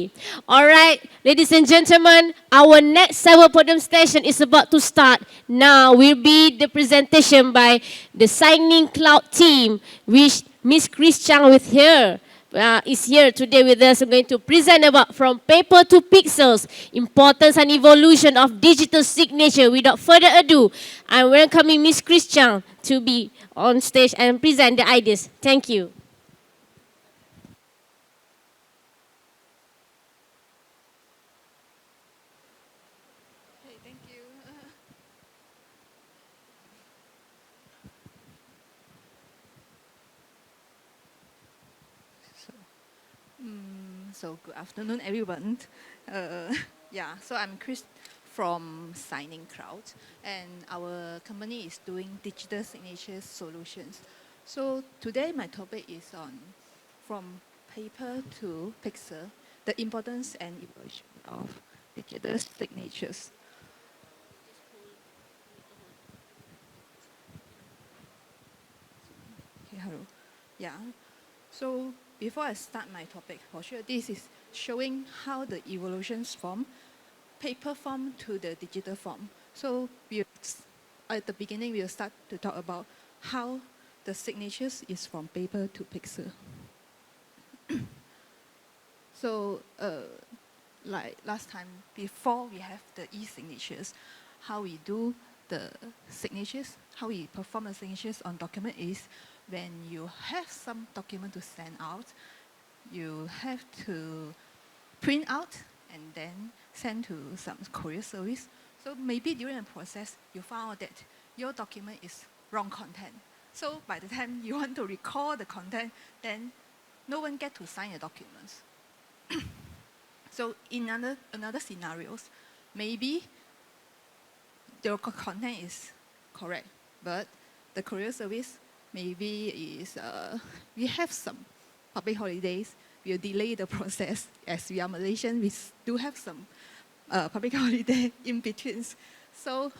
happy. All right, ladies and gentlemen, our next Cyber Podium station is about to start. Now will be the presentation by the Signing Cloud team, which Miss Chris Chang is here today with us. I'm going to present about from paper to pixels, importance and evolution of digital signature. Without further ado, I'm welcoming Miss Chris Chang to be on stage and present the ideas. Thank you. Okay, thank you. So, so good afternoon, everyone. Uh, yeah, so I'm Chris from Signing Crowd, and our company is doing digital signature solutions. So today my topic is on from paper to pixel, the importance and evolution of digital signatures. Okay, hello. Yeah. So before I start my topic, for sure, this is showing how the evolutions from paper form to the digital form. So at the beginning, we'll start to talk about how the signatures is from paper to pixel. So like last time, before we have the e-signatures, how we do the signatures, how we perform the signatures on document is when you have some document to send out, you have to print out and then send to some courier service. So maybe during the process, you found out that your document is wrong content. So by the time you want to recall the content, then no one get to sign the documents. So in another scenarios, maybe your content is correct, but the courier service maybe is we have some public holidays. We'll delay the process. As we are Malaysian, we do have some public holiday in between. So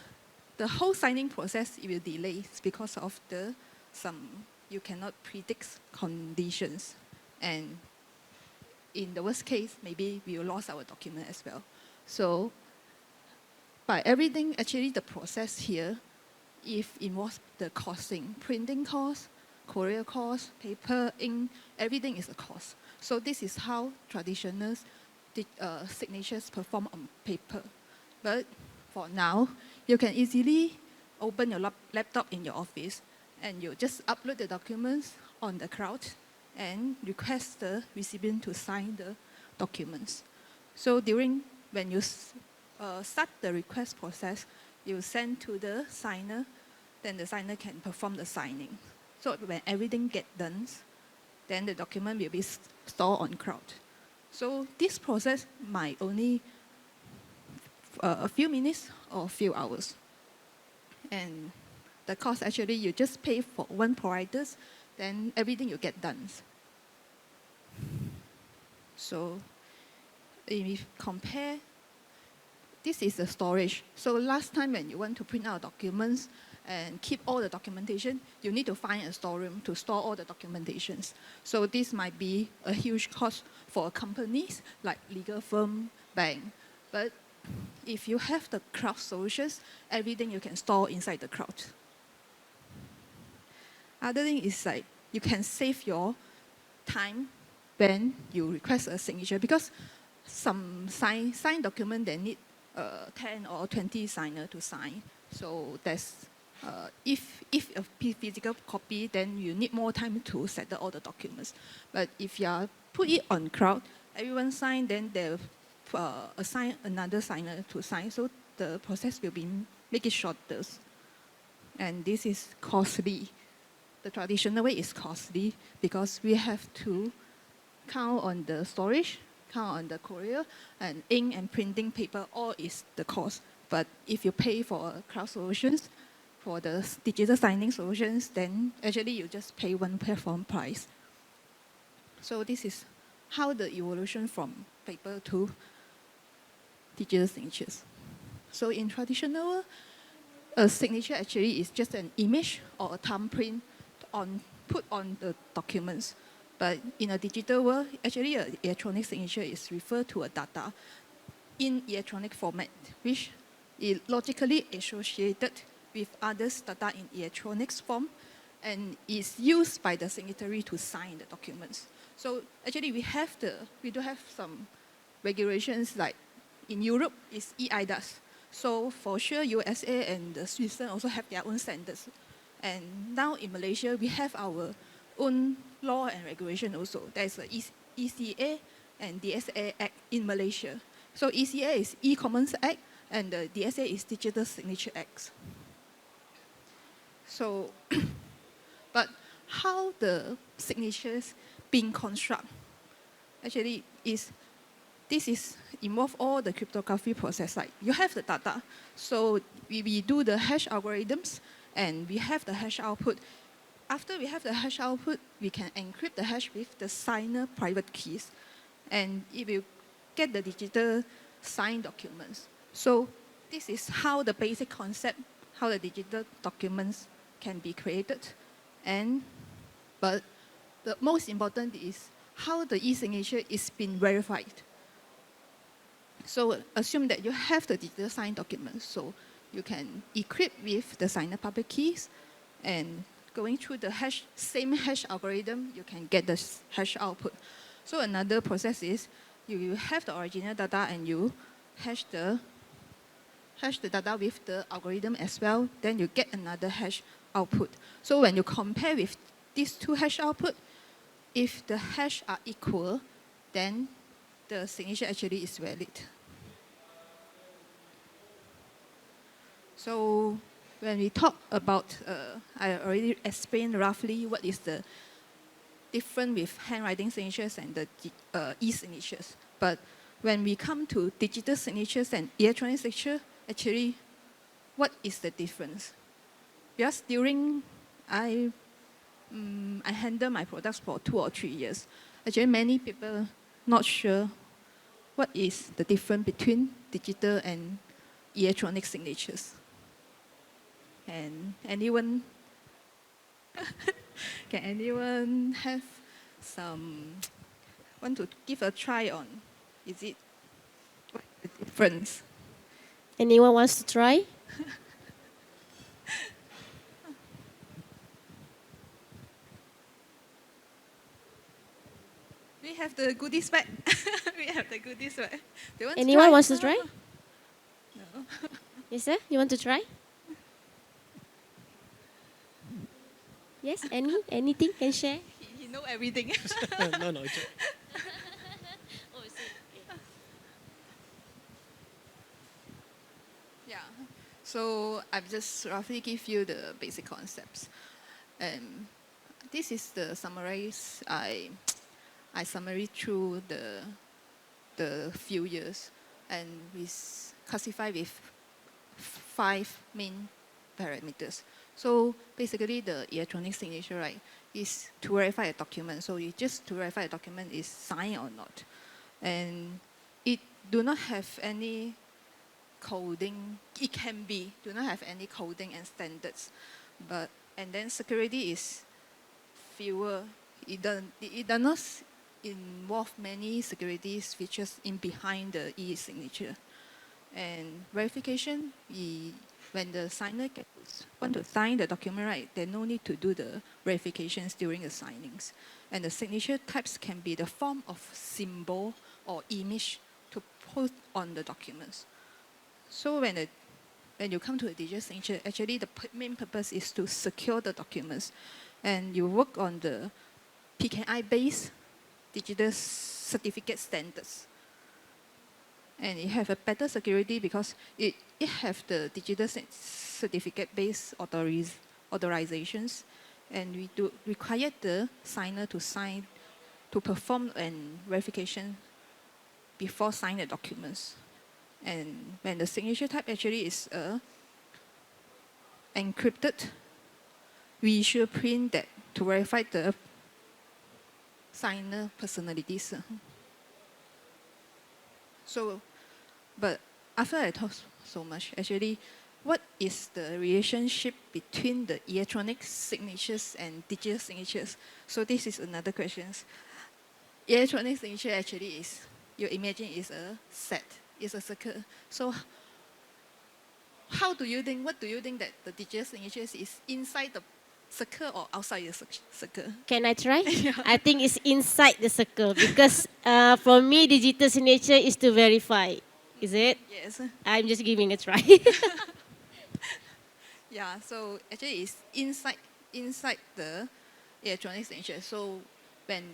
the whole signing process it will delay because of the some you cannot predict conditions, and in the worst case, maybe we will lose our document as well. So by everything, actually the process here, if involves the costing, printing cost, courier cost, paper, ink, everything is a cost. So this is how traditional signatures perform on paper. But for now, you can easily open your laptop in your office and you just upload the documents on the cloud and request the recipient to sign the documents. So when you start the request process, you send to the signer, then the signer can perform the signing. So when everything gets done, then the document will be stored on cloud. So this process might only a few minutes or a few hours. And the cost actually you just pay for one provider, then everything you get done. So if we compare, this is the storage. So last time when you want to print out documents and keep all the documentation, you need to find a storeroom to store all the documentations. So this might be a huge cost for companies like legal firm, bank. But if you have the cloud solutions, everything you can store inside the cloud. Other thing is like you can save your time when you request a signature, because some sign document they need 10 or 20 signer to sign. So that's if a physical copy, then you need more time to settle all the documents. But if you put it on cloud, everyone sign, then they'll assign another signer to sign. So the process will be make it shorter. And this is costly. The traditional way is costly because we have to count on the storage, count on the courier, and ink and printing paper, all is the cost. But if you pay for cloud solutions, for the digital signing solutions, then actually you just pay one platform price. So this is how the evolution from paper to digital signatures. So in traditional, a signature actually is just an image or a thumbprint put on the documents. But in a digital world, actually, an electronic signature is referred to a data in electronic format, which is logically associated with others' data in electronics form and is used by the signatory to sign the documents. So actually, we do have some regulations like in Europe is EIDAS. So for sure, USA and Switzerland also have their own standards. And now in Malaysia, we have our own law and regulation also. There's the ECA and DSA Act in Malaysia. So ECA is E-Commerce Act and the DSA is Digital Signature Act. So, but how the signatures being constructed actually this is involve all the cryptography process. Like you have the data, so we do the hash algorithms and we have the hash output. After we have the hash output, we can encrypt the hash with the signer private keys, and it will get the digital signed documents. So this is how the basic concept, how the digital documents can be created. But the most important is how the e-signature is being verified. So assume that you have the digital signed documents, so you can encrypt with the signer public keys, and going through the same hash algorithm, you can get the hash output. So another process is you have the original data and you hash the data with the algorithm as well, then you get another hash output. So when you compare with these two hash output, if the hash are equal, then the signature actually is valid. So when we talk about, I already explained roughly what is the difference with handwriting signatures and the e-signatures. But when we come to digital signatures and electronic signature, actually, what is the difference? Because during I handle my products for 2 or 3 years. Actually, many people not sure what is the difference between digital and electronic signatures. And anyone, can anyone have want to give a try on, is it, what is the difference? Anyone wants to try? We have the goodies bag. We have the goodies bag. They want Anyone to try? wants to try? No. Yes, sir? You want to try? Yes, anything can share? He know everything. No, it's Yeah. So I've just roughly give you the basic concepts. This is the summarize I summary through the few years, and we classify with 5 main parameters. So basically, the electronic signature, right, is to verify a document. So you just to verify a document is signed or not, and it do not have any coding. It can be do not have any coding and standards, and then security is fewer. It does not involve many security features in behind the e-signature. And verification, when the signer want to sign the document, right, there's no need to do the verifications during the signings. And the signature types can be the form of symbol or image to put on the documents. So when you come to a digital signature, actually the main purpose is to secure the documents. And you work on the PKI-based digital certificate standards. And it have a better security because it have the digital certificate-based authorizations. And we do require the signer to sign, to perform an verification before signing the documents. And when the signature type actually is encrypted, we should print that to verify the signer personalities. So, but after I talk so much, actually, what is the relationship between the electronic signatures and digital signatures? So this is another question. Electronic signature actually is, you imagine is a set, is a circle. So how do you think, what do you think that the digital signatures is inside the circle or outside the circle? Can I try? Yeah. I think it's inside the circle because for me, digital signature is to verify. Is it? Yes. I'm just giving a try. Yeah, so actually it's inside the electronic signature. So when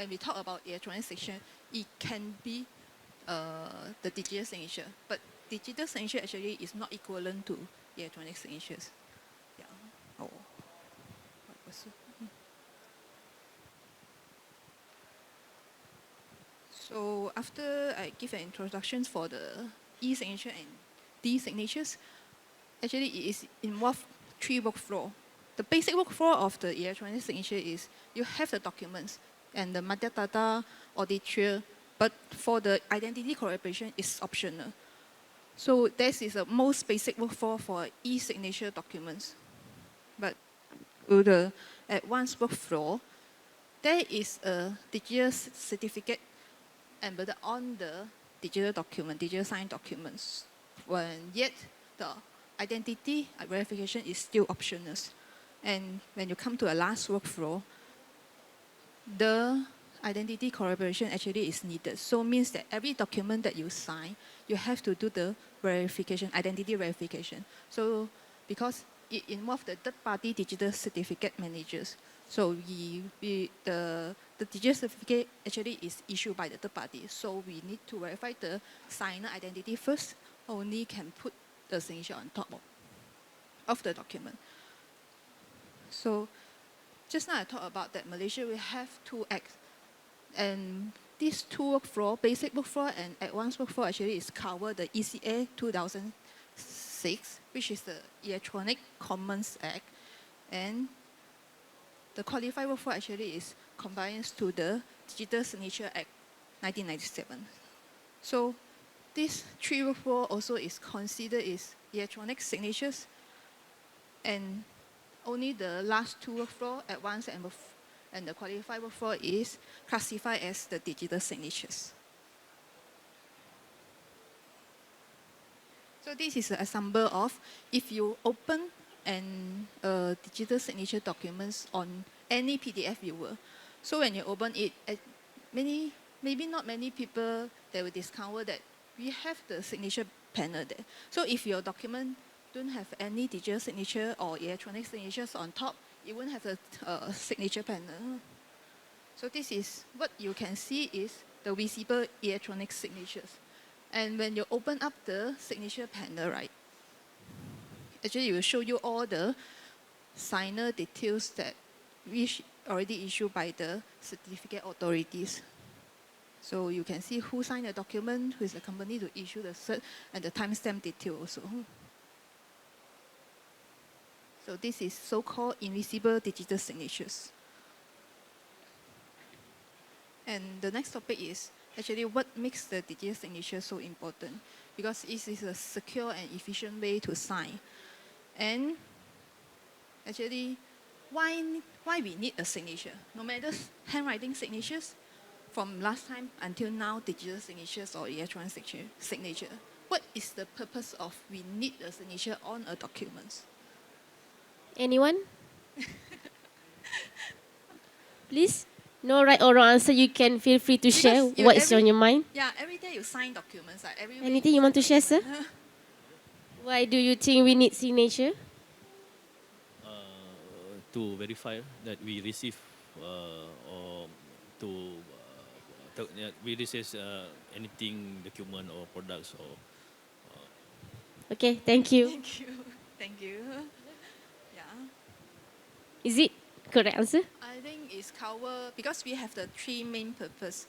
we talk about electronic signature, it can be the digital signature, but digital signature actually is not equivalent to electronic signatures. Yeah. Oh. What was it? So after I give an introduction for the e-signature and d-signatures, actually it is involved three workflow. The basic workflow of the electronic signature is you have the documents and the metadata or the trail, but for the identity corroboration is optional. So this is the most basic workflow for e-signature documents. But with the advanced workflow, there is a digital certificate embedded on the digital document, digital signed documents. When yet the identity verification is still optional. And when you come to a last workflow, the identity corroboration actually is needed. So means that every document that you sign, you have to do the verification, identity verification. So because it involves the third-party digital certificate managers. So the digital certificate actually is issued by the third party. So we need to verify the signer identity first, only can put the signature on top of the document. So just now I talked about that Malaysia will have two acts. And these two workflow, basic workflow and advanced workflow actually is cover the ECA 2006, which is the Electronic Commons Act. And the qualified workflow actually is compliance to the Digital Signature Act 1997. So these three workflow also is considered is electronic signatures, and only the last two workflow, advanced and the qualified workflow, is classified as the digital signatures. So this is an example of if you open and digital signature documents on any PDF viewer. So when you open it, maybe not many people, they will discover that we have the signature panel there. So if your document don't have any digital signature or electronic signatures on top, it won't have a signature panel. So this is what you can see is the visible electronic signatures. And when you open up the signature panel, right, actually it will show you all the signer details that which already issued by the certificate authorities. So you can see who signed the document, who is the company to issue the cert, and the timestamp detail also. So this is so-called invisible digital signatures. And the next topic is actually what makes the digital signature so important, because it is a secure and efficient way to sign. And actually, why we need a signature? No matter handwriting signatures, from last time until now, digital signatures or electronic signature, what is the purpose of we need a signature on a document? Anyone? Please? No right or wrong answer. You can feel free to share what is on your mind. Yeah, every day you sign documents. Like every Anything you want to share, sir? Why do you think we need signature? To verify that we receive or we receive anything, document or products or. Okay, thank you. Thank you. Thank you. Yeah. Is it correct answer? I think it's cover because we have the three main purpose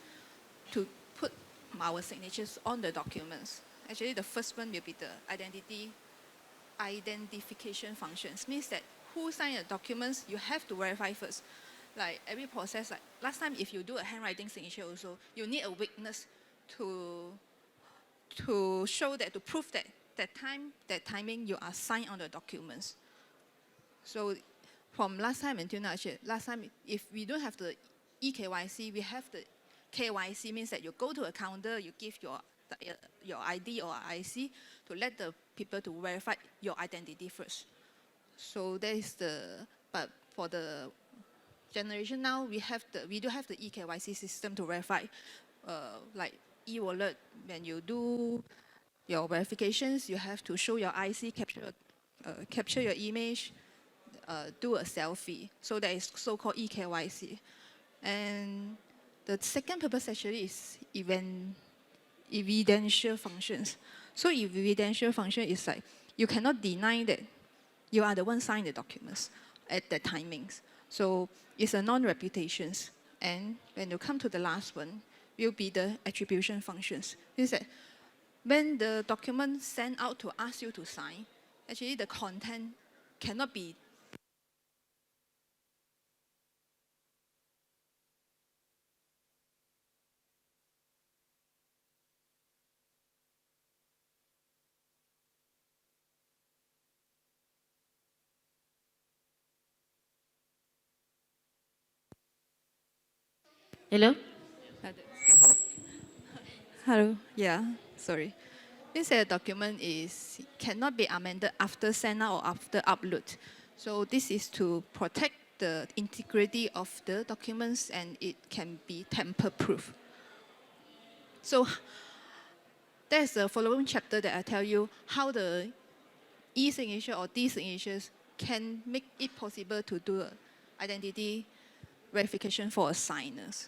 to put our signatures on the documents. Actually, the first one will be the identification functions. Means that who signed the documents, you have to verify first. Like every process, like last time, if you do a handwriting signature also, you need a witness to show that, to prove that that timing, you are signed on the documents. So from last time until now, actually, last time, if we don't have the eKYC, we have the KYC, means that you go to a counter, you give your ID or IC to let the people to verify your identity first. So that is but for the generation now, we do have the eKYC system to verify, like e-wallet. When you do your verifications, you have to show your IC, capture your image, do a selfie. So that is so-called eKYC. And the second purpose actually is evidential functions. So evidential function is like, you cannot deny that you are the one signing the documents at the timings. So it's a non-reputations. And when you come to the last one, will be the attribution functions. Is that when the document sent out to ask you to sign, actually the content cannot be Hello? Hello. Yeah, sorry. Means that a document cannot be amended after send out or after upload. So this is to protect the integrity of the documents, and it can be tamper-proof. So there's the following chapter that I tell you how the e-signature or d-signatures can make it possible to do identity verification for signers.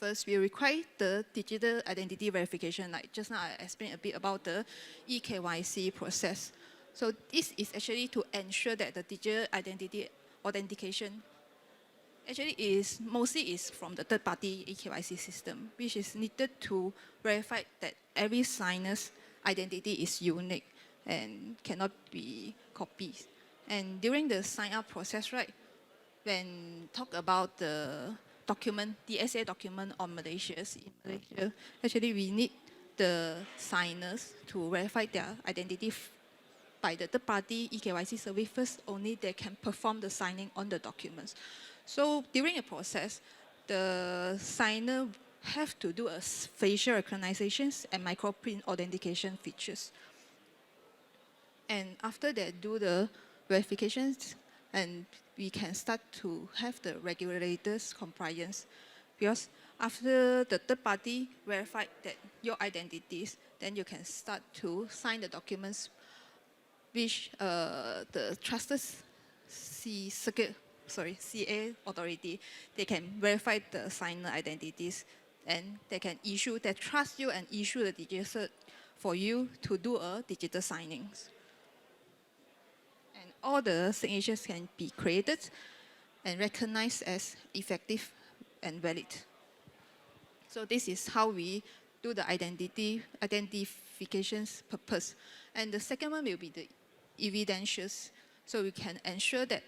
First, we require the digital identity verification. Like just now, I explained a bit about the eKYC process. So this is actually to ensure that the digital identity authentication actually mostly from the third-party eKYC system, which is needed to verify that every signer's identity is unique and cannot be copied. And during the sign-up process, right, when talk about the document, the SA document on Malaysia, actually we need the signers to verify their identity by the third-party eKYC service first. Only they can perform the signing on the documents. So during the process, the signer have to do a facial recognitions and microprint authentication features. And after they do the verifications, and we can start to have the regulators compliance. Because after the third party verified that your identities, then you can start to sign the documents which the trusted CA authority, they can verify the signer identities, and they can trust you and issue the digital cert for you to do a digital signings. And all the signatures can be created and recognized as effective and valid. So this is how we do the identifications purpose. And the second one will be the evidentials. So we can ensure that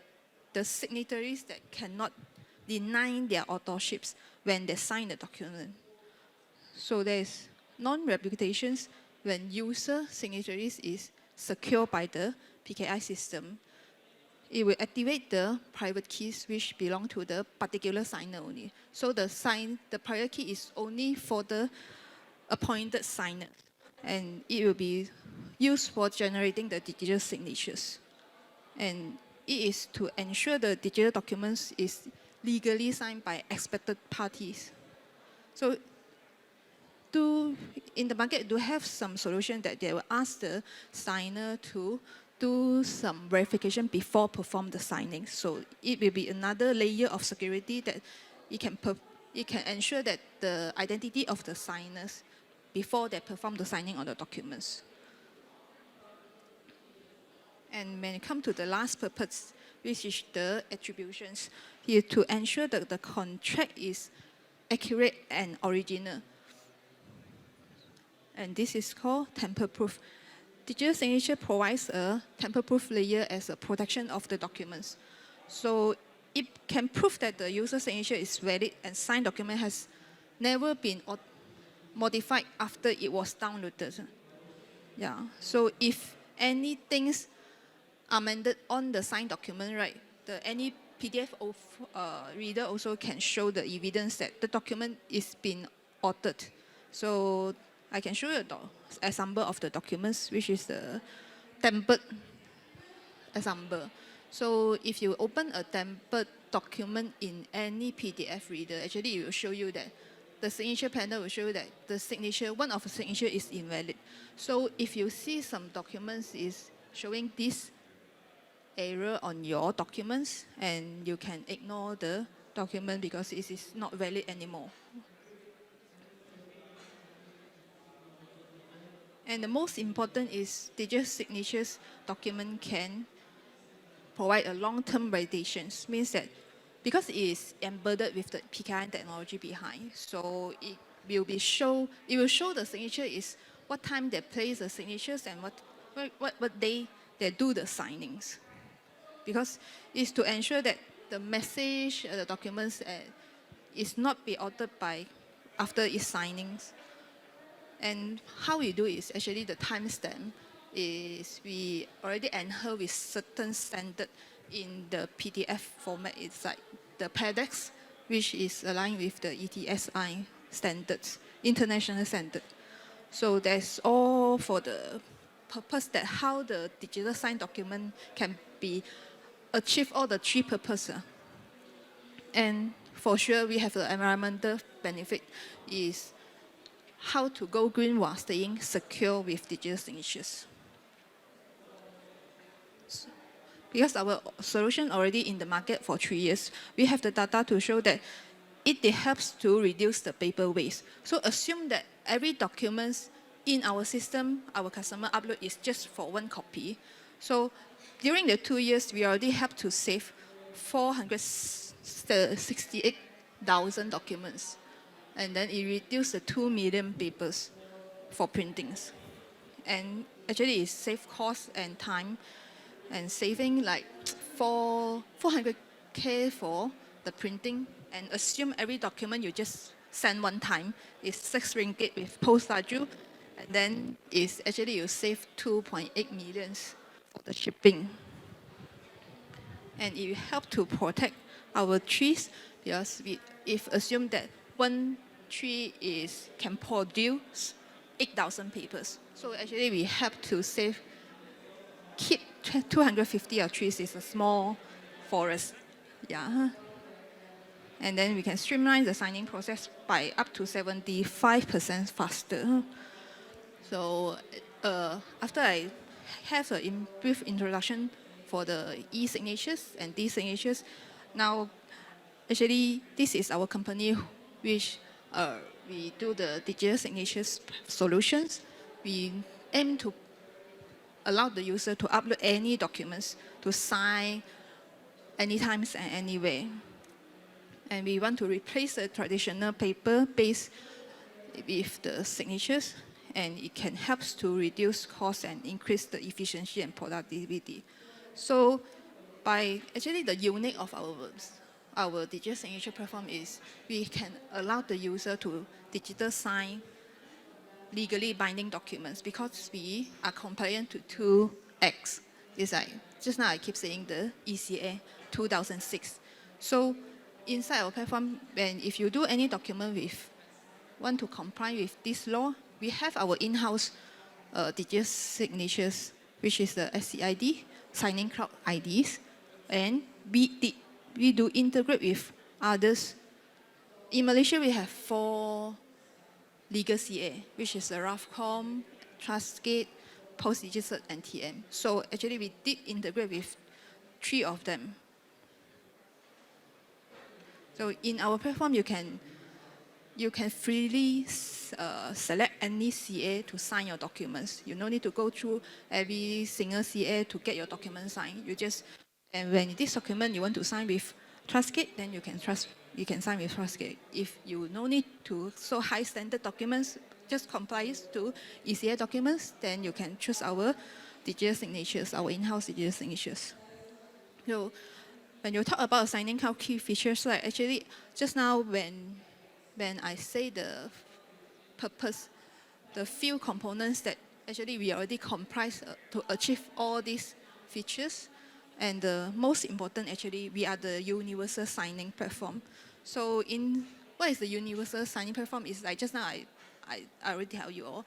the signatories that cannot deny their authorships when they sign the document. So there is non-reputations when user signatories is secured by the PKI system. It will activate the private keys which belong to the particular signer only. So the private key is only for the appointed signer, and it will be used for generating the digital signatures. And it is to ensure the digital documents is legally signed by expected parties. So in the market, do have some solution that they will ask the signer to do some verification before perform the signing. So it will be another layer of security that it can ensure that the identity of the signers before they perform the signing on the documents. And when it comes to the last purpose, which is the attributions, here to ensure that the contract is accurate and original. And this is called tamper-proof. Digital signature provides a tamper-proof layer as a protection of the documents. So it can prove that the user signature is valid and signed document has never been modified after it was downloaded. Yeah. So if any things amended on the signed document, right, any PDF of, reader also can show the evidence that the document is being altered. So I can show you a example of the documents, which is the template example. So if you open a template document in any PDF reader, actually it will show you that the signature panel will show you that the signature, one of the signature is invalid. So if you see some documents is showing this error on your documents, and you can ignore the document because it is not valid anymore. And the most important is digital signatures document can provide a long-term validation. Means that because it is embedded with the PKI technology behind, so it will show the signature is what time they place the signatures and what day they do the signings. Because it's to ensure that the message, the documents is not be altered by after its signings. And how we do is actually the timestamp is we already adhere with certain standard in the PDF format. It's like the PADEX, which is aligned with the ETSI standards, international standard. So that's all for the purpose that how the digital signed document can be achieve all the three purposes. And for sure, we have the environmental benefit is how to go green while staying secure with digital signatures. Because our solution already in the market for 3 years, we have the data to show that it helps to reduce the paper waste. So assume that every document in our system, our customer upload is just for one copy. So during the 2 years, we already have to save 468,000 documents. And then it reduced the 2 million papers for printings. And actually it save cost and time, and saving like 400K for the printing. And assume every document you just send one time is 6 ringgit with post charge, and then is actually you save 2.8 million for the shipping. And it help to protect our trees, because if assume that one tree can produce 8,000 papers. So actually we have to keep 250 of trees is a small forest. Yeah. And then we can streamline the signing process by up to 75% faster. So after I have a brief introduction for the e-signatures and d-signatures, now actually this is our company which we do the digital signatures solutions. We aim to allow the user to upload any documents to sign anytime and anywhere. And we want to replace the traditional paper-based with the signatures, and it can help to reduce costs and increase the efficiency and productivity. So by actually the unique of our digital signature platform is we can allow the user to digital sign legally binding documents, because we are compliant to 2X. It's like, just now I keep saying the ECA 2006. So inside our platform, if you do any document want to comply with this law, we have our in-house digital signatures, which is the SCID, Signing Cloud IDs, and we do integrate with others. In Malaysia, we have 4 legal CA, which is the RAFCOM, Trustgate, PostDigital, and TM. So actually, we did integrate with 3 of them. So in our platform, you can freely select any CA to sign your documents. You no need to go through every single CA to get your document signed. And when this document you want to sign with Trustgate, then you can sign with Trustgate. If you no need to so high standard documents, just complies to ECA documents, then you can choose our digital signatures, our in-house digital signatures. So when you talk about signing cloud key features, like actually just now when I say the purpose, the few components that Actually, we already comprise to achieve all these features. And the most important, actually, we are the universal signing platform. So what is the universal signing platform? Is like just now I already tell you all.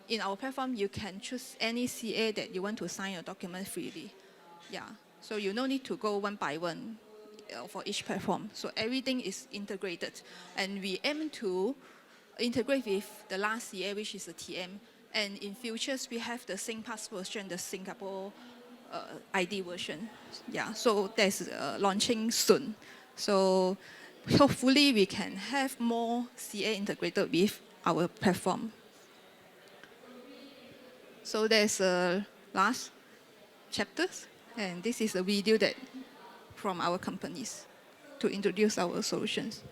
In our platform, you can choose any CA that you want to sign your document freely. Yeah. So you no need to go one by one for each platform. So everything is integrated. And we aim to integrate with the last CA, which is the TM. And in futures, we have the SingPass version, the Singapore ID version. Yeah, so that's launching soon. So hopefully we can have more CA integrated with our platform. So there's last chapters, and this is a video that from our companies to introduce our solutions.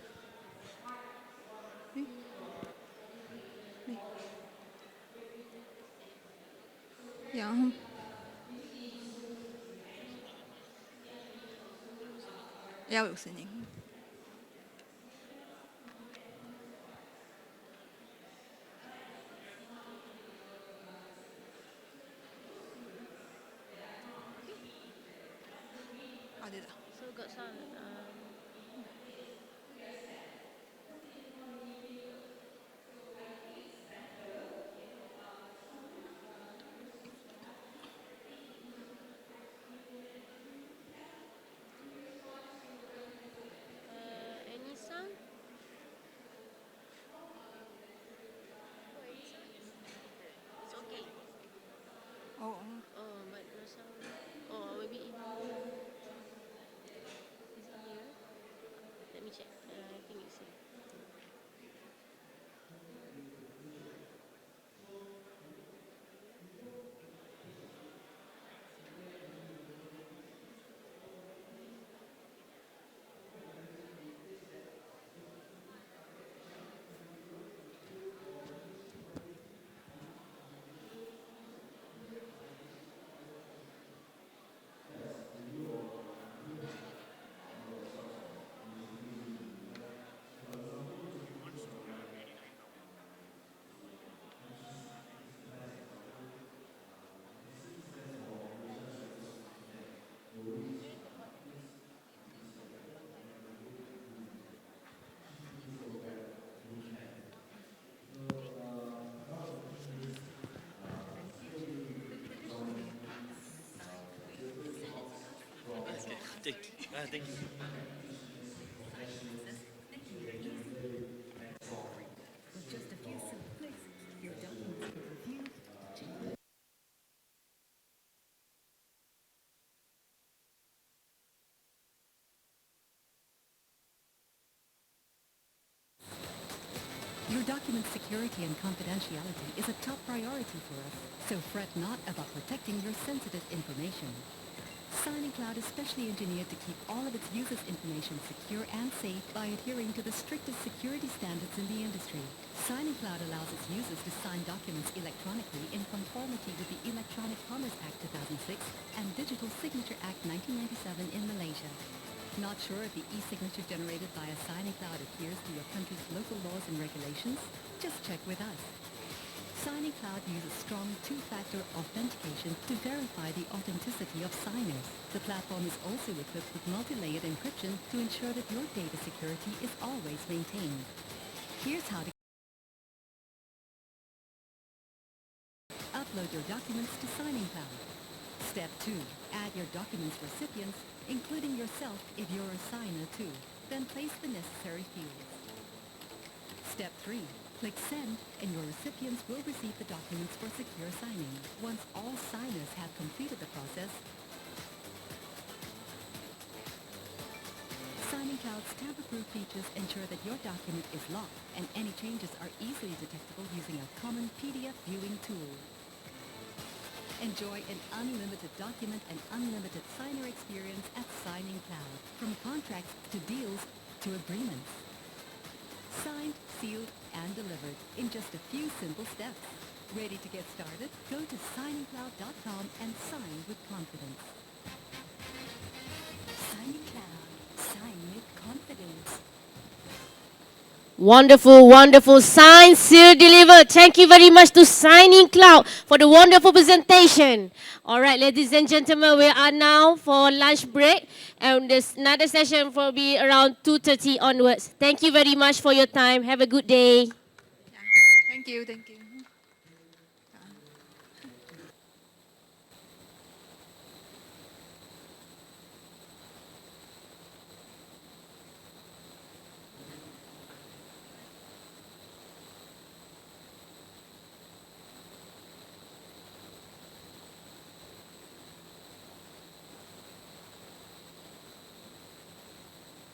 Yeah. Yeah, we're listening. So got some. Any sound? It's okay. Oh, Oh, but no sound. Oh, maybe in is it here? Let me check. I think it's here. Thank you. Your document security and confidentiality is a top priority for us, so fret not about protecting your sensitive information. Signing Cloud is specially engineered to keep all of its users' information secure and safe by adhering to the strictest security standards in the industry. Signing Cloud allows its users to sign documents electronically in conformity with the Electronic Commerce Act 2006 and Digital Signature Act 1997 in Malaysia. Not sure if the e-signature generated by a signing cloud adheres to your country's local laws and regulations? Just check with us. Signing Cloud uses strong two-factor authentication to verify the authenticity of signers. The platform is also equipped with multi-layered encryption to ensure that your data security is always maintained. Here's how to upload your documents to Signing Cloud. Step 2. Add your document's recipients, including yourself if you're a signer too. Then place the necessary fields. Step 3. Click Send and your recipients will receive the documents for secure signing. Once all signers have completed the process, Signing Cloud's tamper-proof features ensure that your document is locked and any changes are easily detectable using a common PDF viewing tool. Enjoy an unlimited document and unlimited signer experience at Signing Cloud. From contracts to deals to agreements. Signed, sealed, and delivered in just a few simple steps. Ready to get started? Go to signingcloud.com and sign with confidence. Signing Cloud. Sign with confidence. Wonderful, wonderful. Sign, seal, deliver. Thank you very much to Signing Cloud for the wonderful presentation. All right, ladies and gentlemen, we are now for lunch break. And this another session will be around 2:30 onwards. Thank you very much for your time. Have a good day. Yeah. Thank you. Thank you.